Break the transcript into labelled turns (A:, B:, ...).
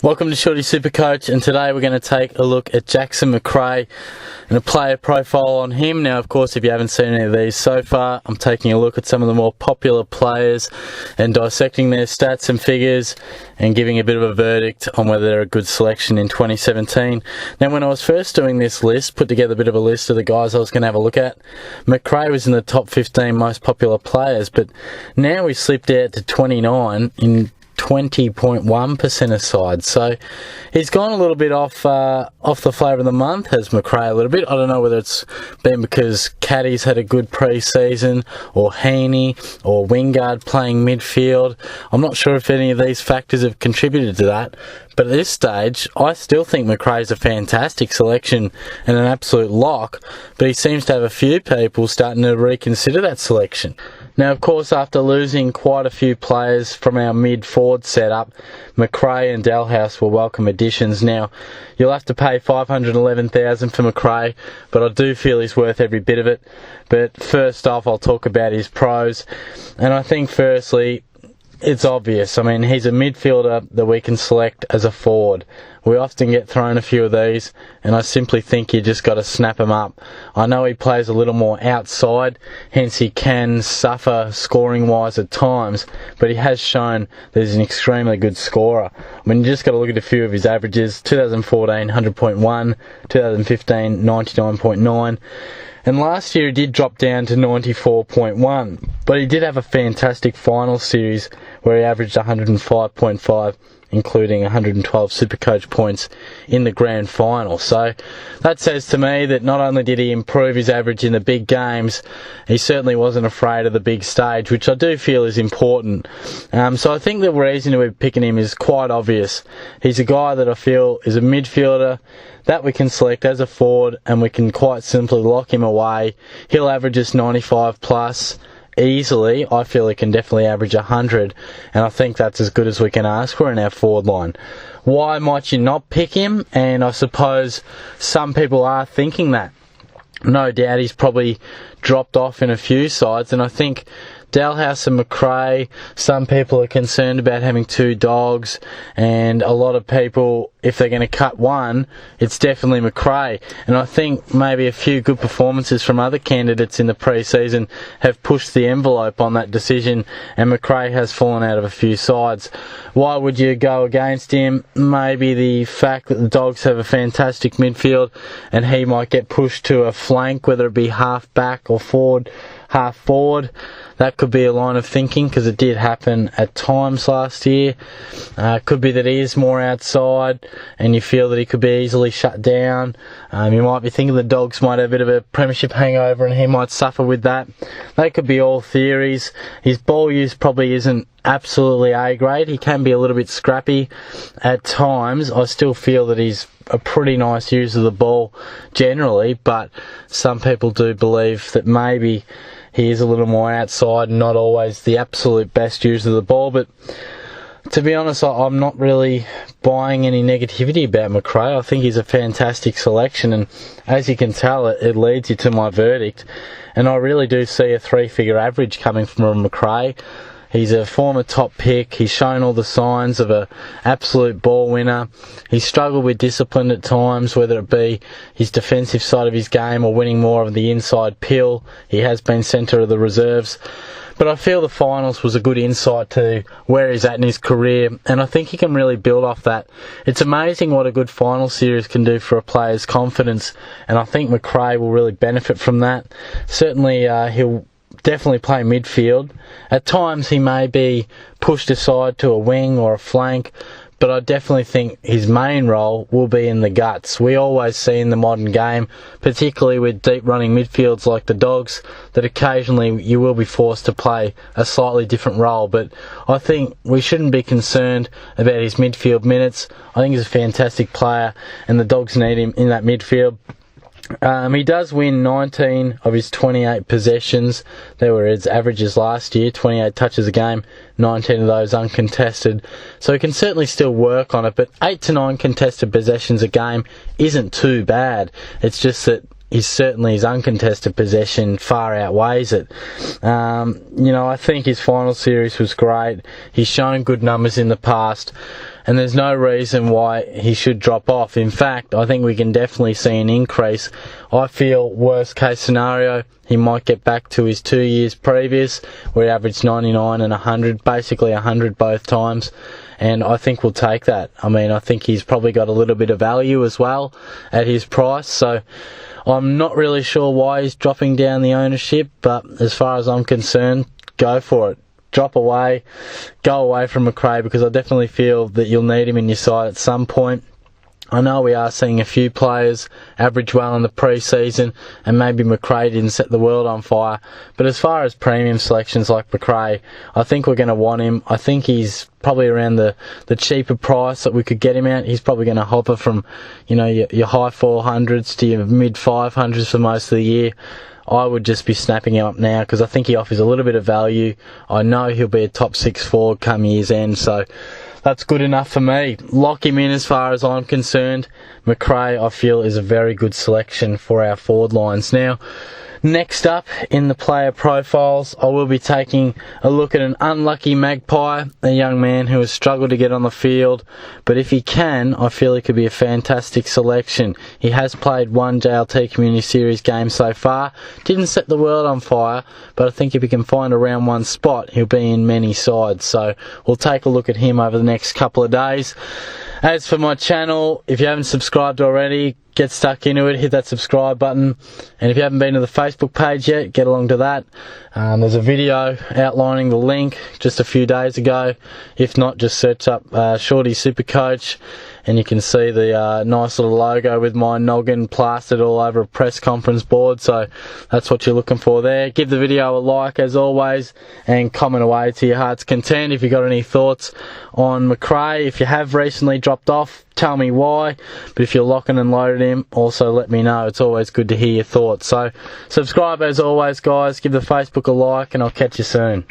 A: Welcome to Shorty SuperCoach, and today we're going to take a look at Jackson Macrae and a player profile on him. Now, of course, if you haven't seen any of these so far, I'm taking a look at some of the more popular players and dissecting their stats and figures and giving a bit of a verdict on whether they're a good selection in 2017. Now, when I was first doing this list, put together a bit of a list of the guys I was going to have a look at, Macrae was in the top 15 most popular players, but now we've slipped out to 29 in 20.1% of sides. So he's gone a little bit off the flavour of the month, has Macrae a little bit. I don't know whether it's been because Caddy's had a good pre-season, or Heaney, or Wingard playing midfield. I'm not sure if any of these factors have contributed to that. But at this stage, I still think Macrae is a fantastic selection and an absolute lock, but he seems to have a few people starting to reconsider that selection. Now, of course, after losing quite a few players from our mid-forward setup, Macrae and Dalhouse were welcome additions. Now, you'll have to pay $511,000 for Macrae, but I do feel he's worth every bit of it. But first off, I'll talk about his pros. And I think, firstly, it's obvious. I mean, he's a midfielder that we can select as a forward. We often get thrown a few of these, and I simply think you just got to snap him up. I know he plays a little more outside, hence he can suffer scoring-wise at times, but he has shown that he's an extremely good scorer. I mean, you just got to look at a few of his averages. 2014, 100.1, 2015, 99.9. And last year he did drop down to 94.1, but he did have a fantastic final series where he averaged 105.5, including 112 SuperCoach points in the grand final. So that says to me that not only did he improve his average in the big games, he certainly wasn't afraid of the big stage, which I do feel is important. So I think the reason we're picking him is quite obvious. He's a guy that I feel is a midfielder that we can select as a forward, and we can quite simply lock him away. He'll average us 95 plus easily. I feel he can definitely average 100, and I think that's as good as we can ask for in our forward line. Why might you not pick him? And I suppose some people are thinking that. No doubt he's probably dropped off in a few sides, and I think Dalhouse and Macrae, some people are concerned about having two dogs, and a lot of people, if they're going to cut one, it's definitely Macrae. And I think maybe a few good performances from other candidates in the pre-season have pushed the envelope on that decision, and Macrae has fallen out of a few sides. Why would you go against him? Maybe the fact that the Dogs have a fantastic midfield, and he might get pushed to a flank, whether it be half back or forward, half forward. That could be a line of thinking, because it did happen at times last year. Could be that he is more outside and you feel that he could be easily shut down. You might be thinking the Dogs might have a bit of a premiership hangover and he might suffer with that. They could be all theories. His ball use probably isn't absolutely A grade. He can be a little bit scrappy at times. I still feel that he's a pretty nice user of the ball generally, but some people do believe that maybe he is a little more outside and not always the absolute best user of the ball. But to be honest, I'm not really buying any negativity about Macrae. I think he's a fantastic selection, and as you can tell, it leads you to my verdict. And I really do see a three-figure average coming from Macrae. He's a former top pick. He's shown all the signs of an absolute ball winner. He's struggled with discipline at times, whether it be his defensive side of his game or winning more of the inside pill. He has been centre of the reserves. But I feel the finals was a good insight to where he's at in his career, and I think he can really build off that. It's amazing what a good final series can do for a player's confidence, and I think Macrae will really benefit from that. Certainly he'll definitely play midfield. At times he may be pushed aside to a wing or a flank, but I definitely think his main role will be in the guts. We always see in the modern game, particularly with deep running midfields like the Dogs, that occasionally you will be forced to play a slightly different role, but I think we shouldn't be concerned about his midfield minutes. I think he's a fantastic player, and the Dogs need him in that midfield. He does win 19 of his 28 possessions. There were his averages last year, 28 touches a game, 19 of those uncontested. So he can certainly still work on it, but 8 to 9 contested possessions a game isn't too bad. It's just that his uncontested possession far outweighs it. I think his final series was great. He's shown good numbers in the past. and there's no reason why he should drop off. In fact, I think we can definitely see an increase. I feel worst case scenario, he might get back to his 2 years previous, where he averaged 99 and 100, basically 100 both times, and I think we'll take that. I mean, I think he's probably got a little bit of value as well at his price, so I'm not really sure why he's dropping down the ownership, but as far as I'm concerned, go for it. Drop away, go away from Macrae, because I definitely feel that you'll need him in your side at some point. I know we are seeing a few players average well in the pre-season, and maybe Macrae didn't set the world on fire, but as far as premium selections like Macrae, I think we're going to want him. I think he's probably around the cheaper price that we could get him at. He's probably going to hover from, you know, your high 400s to your mid 500s for most of the year. I would just be snapping him up now, because I think he offers a little bit of value. I know he'll be a top 6 forward come year's end, so that's good enough for me. Lock him in as far as I'm concerned. Macrae, I feel, is a very good selection for our forward lines. Now, next up in the player profiles, I will be taking a look at an unlucky Magpie, a young man who has struggled to get on the field, but if he can, I feel he could be a fantastic selection. He has played one JLT Community Series game so far, didn't set the world on fire, but I think if he can find a round one spot, he'll be in many sides, so we'll take a look at him over the next couple of days. As for my channel, if you haven't subscribed already, get stuck into it, hit that subscribe button, and if you haven't been to the Facebook page yet, get along to that. There's a video outlining the link just a few days ago. If not, just search up Shorty SuperCoach, and you can see the nice little logo with my noggin plastered all over a press conference board, so that's what you're looking for there. Give the video a like as always, and comment away to your heart's content. If you've got any thoughts on Macrae, if you have recently dropped off, tell me why, but if you're locking and loaded him, also let me know. It's always good to hear your thoughts. So subscribe as always, guys, give the Facebook a like, and I'll catch you soon.